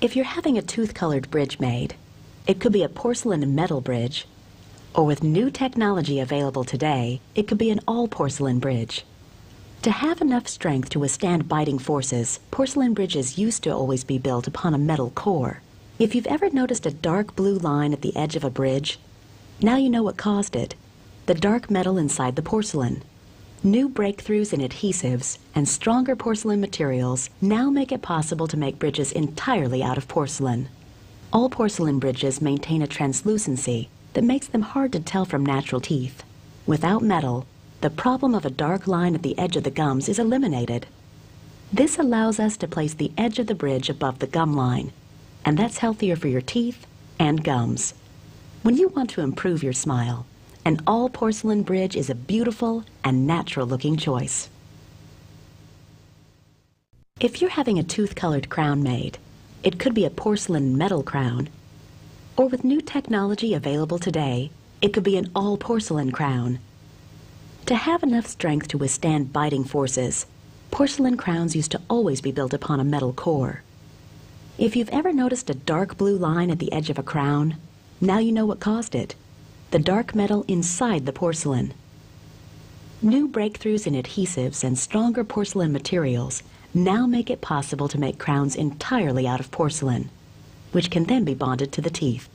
If you're having a tooth-colored bridge made, it could be a porcelain and metal bridge, or with new technology available today, it could be an all-porcelain bridge. To have enough strength to withstand biting forces, porcelain bridges used to always be built upon a metal core. If you've ever noticed a dark blue line at the edge of a bridge, now you know what caused it: the dark metal inside the porcelain. New breakthroughs in adhesives and stronger porcelain materials now make it possible to make bridges entirely out of porcelain. All porcelain bridges maintain a translucency that makes them hard to tell from natural teeth. Without metal, the problem of a dark line at the edge of the gums is eliminated. This allows us to place the edge of the bridge above the gum line, and that's healthier for your teeth and gums. When you want to improve your smile, an all-porcelain bridge is a beautiful and natural-looking choice. If you're having a tooth-colored crown made, it could be a porcelain metal crown, or with new technology available today, it could be an all-porcelain crown. To have enough strength to withstand biting forces, porcelain crowns used to always be built upon a metal core. If you've ever noticed a dark blue line at the edge of a crown, now you know what caused it: the dark metal inside the porcelain. New breakthroughs in adhesives and stronger porcelain materials now make it possible to make crowns entirely out of porcelain, which can then be bonded to the teeth.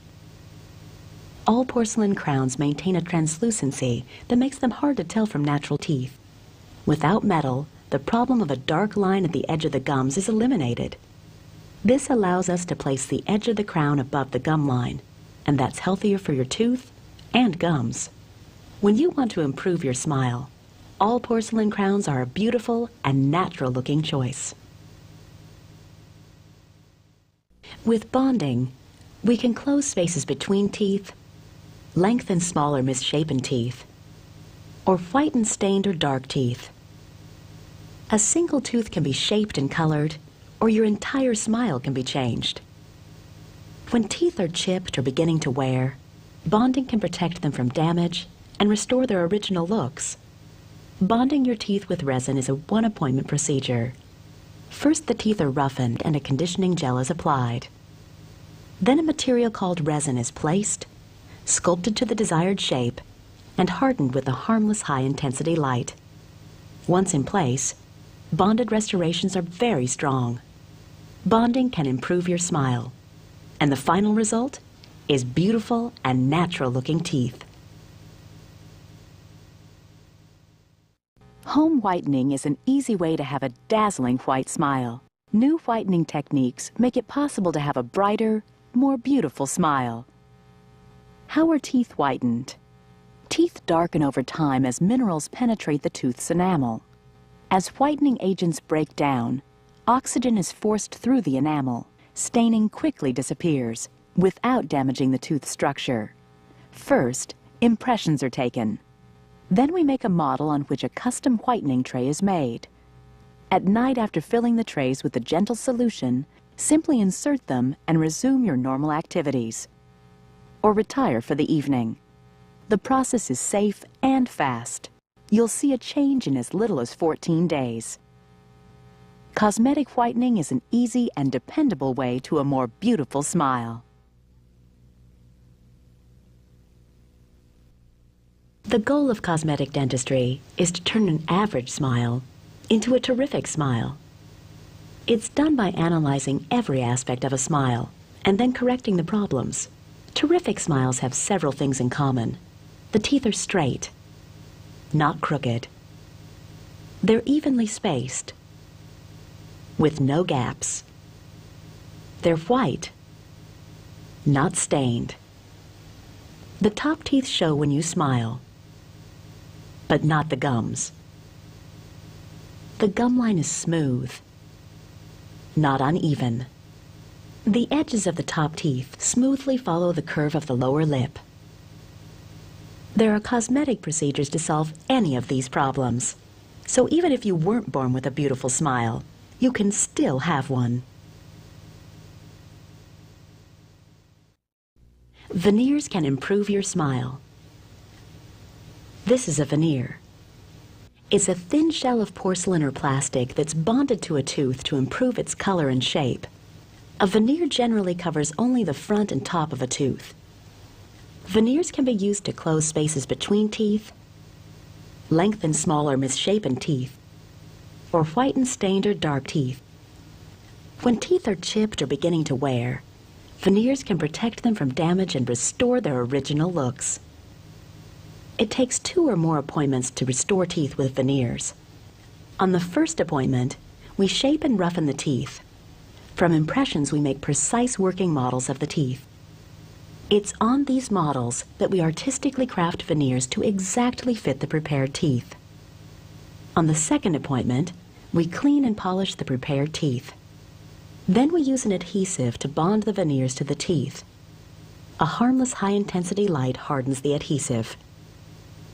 All porcelain crowns maintain a translucency that makes them hard to tell from natural teeth. Without metal, the problem of a dark line at the edge of the gums is eliminated. This allows us to place the edge of the crown above the gum line, and that's healthier for your tooth and gums. When you want to improve your smile, all porcelain crowns are a beautiful and natural-looking choice. With bonding, we can close spaces between teeth, lengthen small or misshapen teeth, or whiten stained or dark teeth. A single tooth can be shaped and colored, or your entire smile can be changed. When teeth are chipped or beginning to wear, bonding can protect them from damage and restore their original looks. Bonding your teeth with resin is a one-appointment procedure. First, the teeth are roughened and a conditioning gel is applied. Then a material called resin is placed, sculpted to the desired shape, and hardened with a harmless high-intensity light. Once in place, bonded restorations are very strong. Bonding can improve your smile, and the final result is beautiful and natural-looking teeth. Home whitening is an easy way to have a dazzling white smile. New whitening techniques make it possible to have a brighter, more beautiful smile. How are teeth whitened? Teeth darken over time as minerals penetrate the tooth's enamel. As whitening agents break down, oxygen is forced through the enamel. Staining quickly disappears without damaging the tooth structure. First, impressions are taken. Then we make a model on which a custom whitening tray is made. At night, after filling the trays with a gentle solution, simply insert them and resume your normal activities. Or retire for the evening. The process is safe and fast. You'll see a change in as little as 14 days. Cosmetic whitening is an easy and dependable way to a more beautiful smile. The goal of cosmetic dentistry is to turn an average smile into a terrific smile. It's done by analyzing every aspect of a smile and then correcting the problems. Terrific smiles have several things in common. The teeth are straight, not crooked. They're evenly spaced, with no gaps. They're white, not stained. The top teeth show when you smile, but not the gums. The gum line is smooth, not uneven. The edges of the top teeth smoothly follow the curve of the lower lip. There are cosmetic procedures to solve any of these problems. So even if you weren't born with a beautiful smile, you can still have one. Veneers can improve your smile. This is a veneer. It's a thin shell of porcelain or plastic that's bonded to a tooth to improve its color and shape. A veneer generally covers only the front and top of a tooth. Veneers can be used to close spaces between teeth, lengthen small or misshapen teeth, or whiten stained or dark teeth. When teeth are chipped or beginning to wear, veneers can protect them from damage and restore their original looks. It takes 2 or more appointments to restore teeth with veneers. On the first appointment, we shape and roughen the teeth. From impressions, we make precise working models of the teeth. It's on these models that we artistically craft veneers to exactly fit the prepared teeth. On the second appointment, we clean and polish the prepared teeth. Then we use an adhesive to bond the veneers to the teeth. A harmless high-intensity light hardens the adhesive.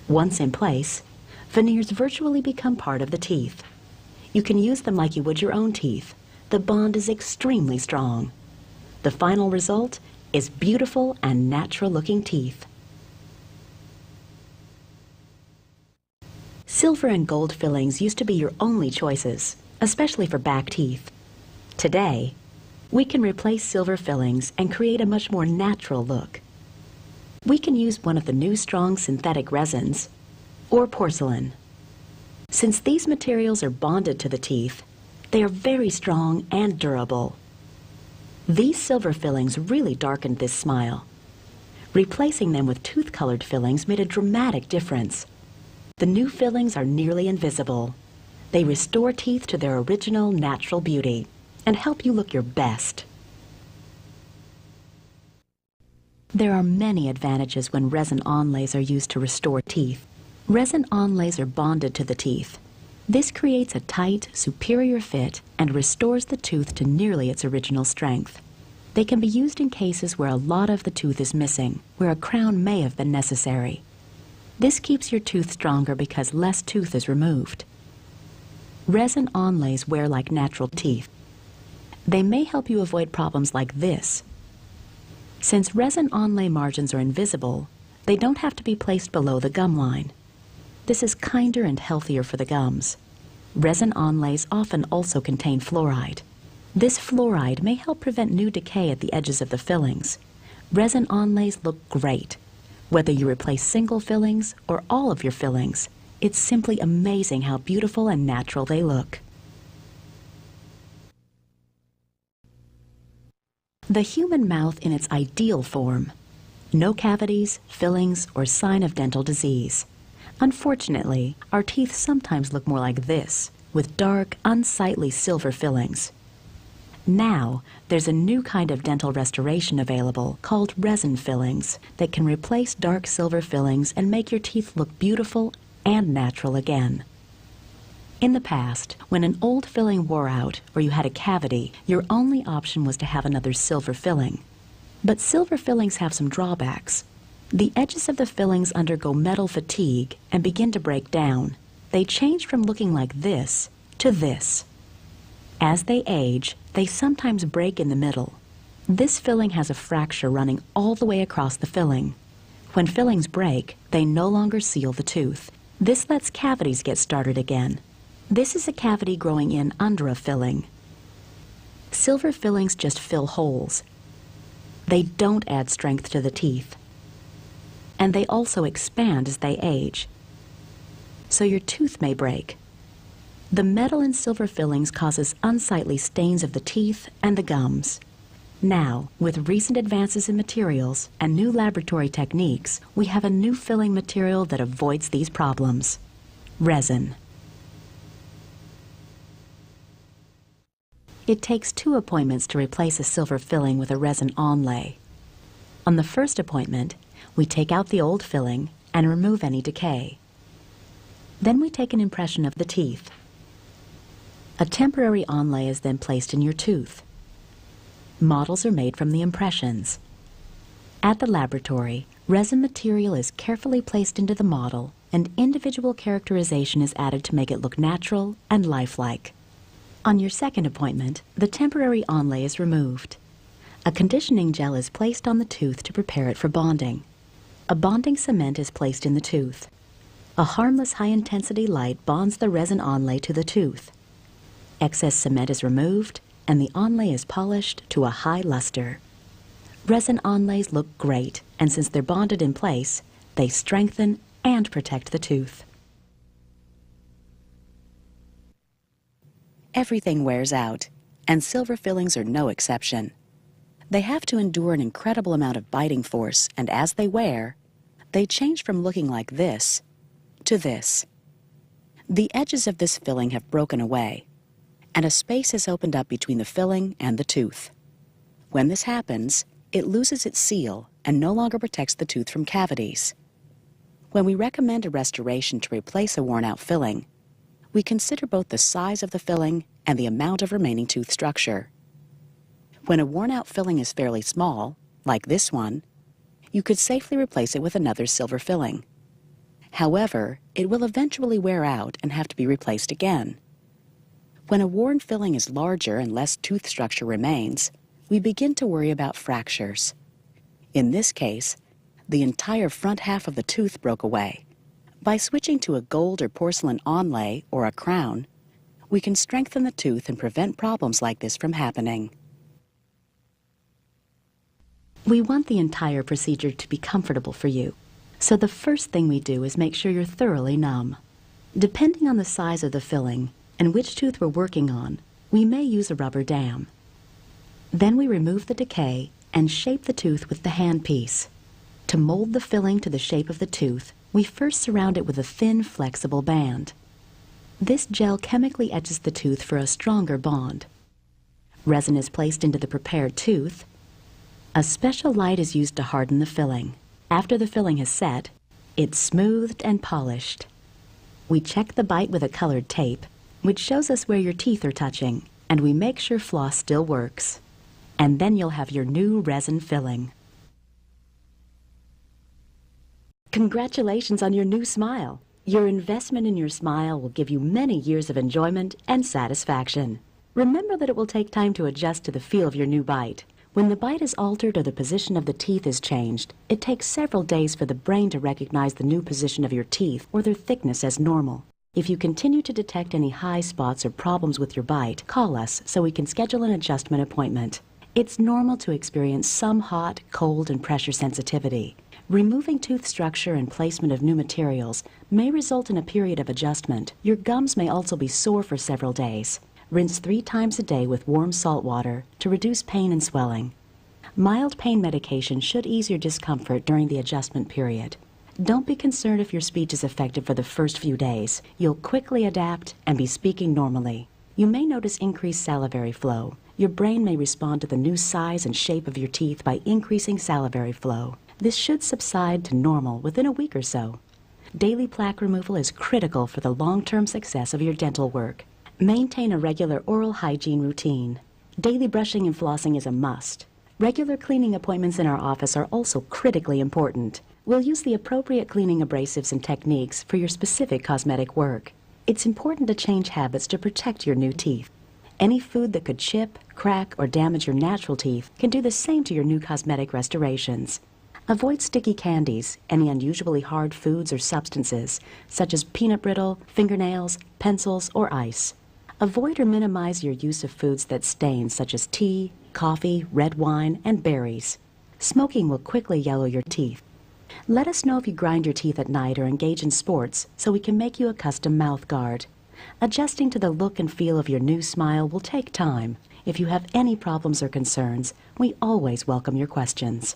Once in place, veneers virtually become part of the teeth. You can use them like you would your own teeth. The bond is extremely strong. The final result is beautiful and natural-looking teeth. Silver and gold fillings used to be your only choices, especially for back teeth. Today, we can replace silver fillings and create a much more natural look. We can use one of the new strong synthetic resins, or porcelain. Since these materials are bonded to the teeth, they are very strong and durable. These silver fillings really darkened this smile. Replacing them with tooth-colored fillings made a dramatic difference. The new fillings are nearly invisible. They restore teeth to their original natural beauty and help you look your best. There are many advantages when resin onlays are used to restore teeth. Resin onlays are bonded to the teeth. This creates a tight, superior fit and restores the tooth to nearly its original strength. They can be used in cases where a lot of the tooth is missing, where a crown may have been necessary. This keeps your tooth stronger because less tooth is removed. Resin onlays wear like natural teeth. They may help you avoid problems like this. Since resin onlay margins are invisible, they don't have to be placed below the gum line. This is kinder and healthier for the gums. Resin onlays often also contain fluoride. This fluoride may help prevent new decay at the edges of the fillings. Resin onlays look great. Whether you replace single fillings or all of your fillings, it's simply amazing how beautiful and natural they look. The human mouth in its ideal form. No cavities, fillings, or sign of dental disease. Unfortunately, our teeth sometimes look more like this, with dark, unsightly silver fillings. Now, there's a new kind of dental restoration available called resin fillings that can replace dark silver fillings and make your teeth look beautiful and natural again. In the past, when an old filling wore out or you had a cavity, your only option was to have another silver filling. But silver fillings have some drawbacks. The edges of the fillings undergo metal fatigue and begin to break down. They change from looking like this to this. As they age, they sometimes break in the middle. This filling has a fracture running all the way across the filling. When fillings break, they no longer seal the tooth. This lets cavities get started again. This is a cavity growing in under a filling. Silver fillings just fill holes. They don't add strength to the teeth. And they also expand as they age. So your tooth may break. The metal in silver fillings causes unsightly stains of the teeth and the gums. Now, with recent advances in materials and new laboratory techniques, we have a new filling material that avoids these problems: resin. It takes 2 appointments to replace a silver filling with a resin onlay. On the first appointment, we take out the old filling and remove any decay. Then we take an impression of the teeth. A temporary onlay is then placed in your tooth. Models are made from the impressions. At the laboratory, resin material is carefully placed into the model and individual characterization is added to make it look natural and lifelike. On your second appointment, the temporary onlay is removed. A conditioning gel is placed on the tooth to prepare it for bonding. A bonding cement is placed in the tooth. A harmless high-intensity light bonds the resin onlay to the tooth. Excess cement is removed, and the onlay is polished to a high luster. Resin onlays look great, and since they're bonded in place, they strengthen and protect the tooth. Everything wears out, and silver fillings are no exception. They have to endure an incredible amount of biting force, and as they wear, they change from looking like this to this. The edges of this filling have broken away, and a space has opened up between the filling and the tooth. When this happens, it loses its seal and no longer protects the tooth from cavities. When we recommend a restoration to replace a worn-out filling, we consider both the size of the filling and the amount of remaining tooth structure. When a worn-out filling is fairly small, like this one, you could safely replace it with another silver filling. However, it will eventually wear out and have to be replaced again. When a worn filling is larger and less tooth structure remains, we begin to worry about fractures. In this case, the entire front half of the tooth broke away. By switching to a gold or porcelain onlay or a crown, we can strengthen the tooth and prevent problems like this from happening. We want the entire procedure to be comfortable for you, so the first thing we do is make sure you're thoroughly numb. Depending on the size of the filling and which tooth we're working on, we may use a rubber dam. Then we remove the decay and shape the tooth with the handpiece. To mold the filling to the shape of the tooth, we first surround it with a thin, flexible band. This gel chemically etches the tooth for a stronger bond. Resin is placed into the prepared tooth. A special light is used to harden the filling. After the filling has set, it's smoothed and polished. We check the bite with a colored tape, which shows us where your teeth are touching, and we make sure floss still works. And then you'll have your new resin filling. Congratulations on your new smile. Your investment in your smile will give you many years of enjoyment and satisfaction. Remember that it will take time to adjust to the feel of your new bite. When the bite is altered or the position of the teeth is changed, it takes several days for the brain to recognize the new position of your teeth or their thickness as normal. If you continue to detect any high spots or problems with your bite, call us so we can schedule an adjustment appointment. It's normal to experience some hot, cold, and pressure sensitivity. Removing tooth structure and placement of new materials may result in a period of adjustment. Your gums may also be sore for several days. Rinse 3 times a day with warm salt water to reduce pain and swelling. Mild pain medication should ease your discomfort during the adjustment period. Don't be concerned if your speech is affected for the first few days. You'll quickly adapt and be speaking normally. You may notice increased salivary flow. Your brain may respond to the new size and shape of your teeth by increasing salivary flow. This should subside to normal within a week or so. Daily plaque removal is critical for the long-term success of your dental work. Maintain a regular oral hygiene routine. Daily brushing and flossing is a must. Regular cleaning appointments in our office are also critically important. We'll use the appropriate cleaning abrasives and techniques for your specific cosmetic work. It's important to change habits to protect your new teeth. Any food that could chip, crack, or damage your natural teeth can do the same to your new cosmetic restorations. Avoid sticky candies, any unusually hard foods or substances, such as peanut brittle, fingernails, pencils, or ice. Avoid or minimize your use of foods that stain, such as tea, coffee, red wine, and berries. Smoking will quickly yellow your teeth. Let us know if you grind your teeth at night or engage in sports so we can make you a custom mouth guard. Adjusting to the look and feel of your new smile will take time. If you have any problems or concerns, we always welcome your questions.